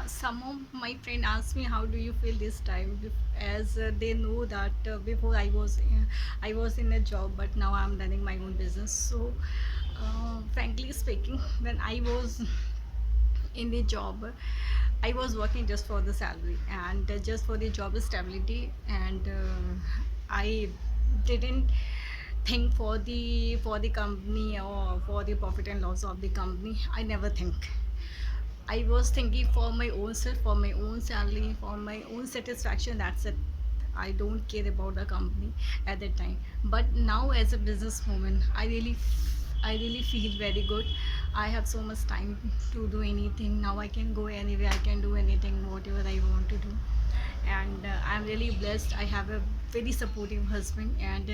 Some of my friend asked me how do you feel this time as they know that before I was in a job, but now I'm running my own business. So frankly speaking, when I was in the job, I was working just for the salary and just for the job stability, and I didn't think for the company or for the profit and loss of the company. I never think. I was thinking for my own self, for my own salary, for my own satisfaction. That's it. I don't care about the company at that time. But now, as a businesswoman, I really feel very good. I have so much time to do anything. Now I can go anywhere. I can do anything, whatever I want to do. And I'm really blessed. I have a very supportive husband, and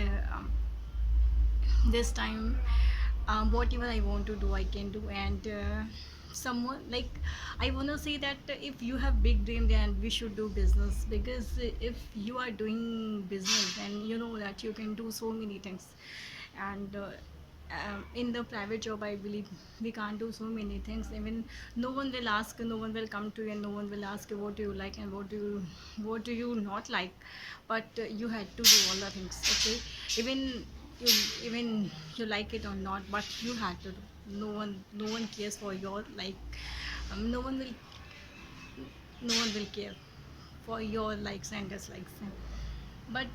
this time whatever I want to do I can do. And someone like I want to say that if you have big dream, then we should do business, because if you are doing business, then you know that you can do so many things. And in the private job, I believe we can't do so many things. Even no one will ask, no one will come to you, and no one will ask you what do you like and what do you not like. But you had to do all the things, okay? even you even you like it or not, but you had to do. No one cares for your like, no one will, no one will care for your likes and dislikes. But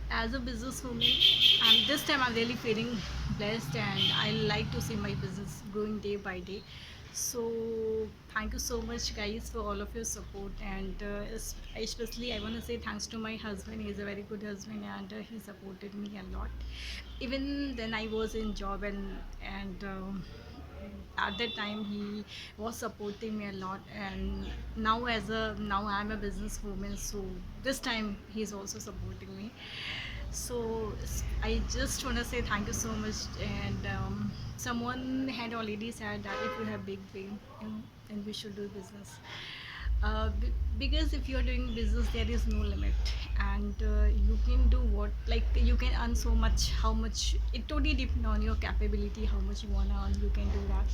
as a businesswoman, and this time I'm really feeling blessed, and I like to see my business growing day by day. So thank you so much guys for all of your support. And especially I want to say thanks to my husband. He's a very good husband, and he supported me a lot even then I was in job. And at that time he was supporting me a lot. And now I'm a businesswoman, so this time he's also supporting me. So I just want to say thank you so much. And someone had already said that if you have big dream, then we should do business. Because if you're doing business, there is no limit. And you can do what, like you can earn so much. How much, it totally depends on your capability. How much you want to earn, you can do that.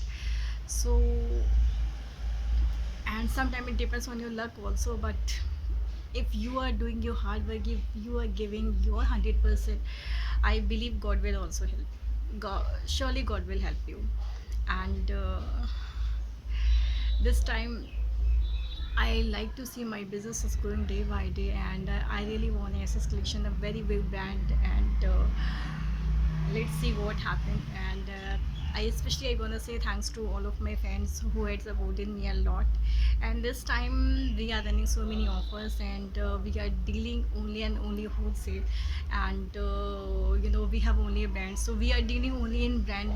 So, and sometimes it depends on your luck also. But if you are doing your hard work, if you are giving your 100%, I believe God will also help. God, surely God will help you. And this time I like to see my business is growing day by day. And I really want SS Collection, a very big brand. And let's see what happened. And I want to say thanks to all of my friends who had supported me a lot. And this time we are running so many offers, and we are dealing only and only wholesale. And we have only a brand, so we are dealing only in brand.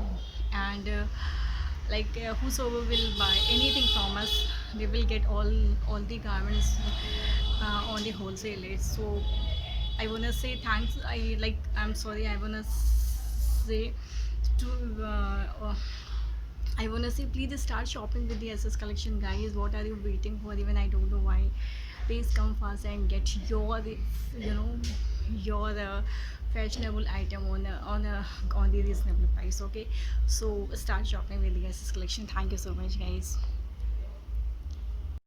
And whosoever will buy anything from us, they will get all the garments on the wholesale rate. So I wanna say thanks. I'm sorry. I wanna say to I wanna say please start shopping with the SS Collection, guys. What are you waiting for? Even I don't know why. Please come fast and get your fashionable item on the reasonable price. Okay, so start shopping with the SS Collection. Thank you so much, guys.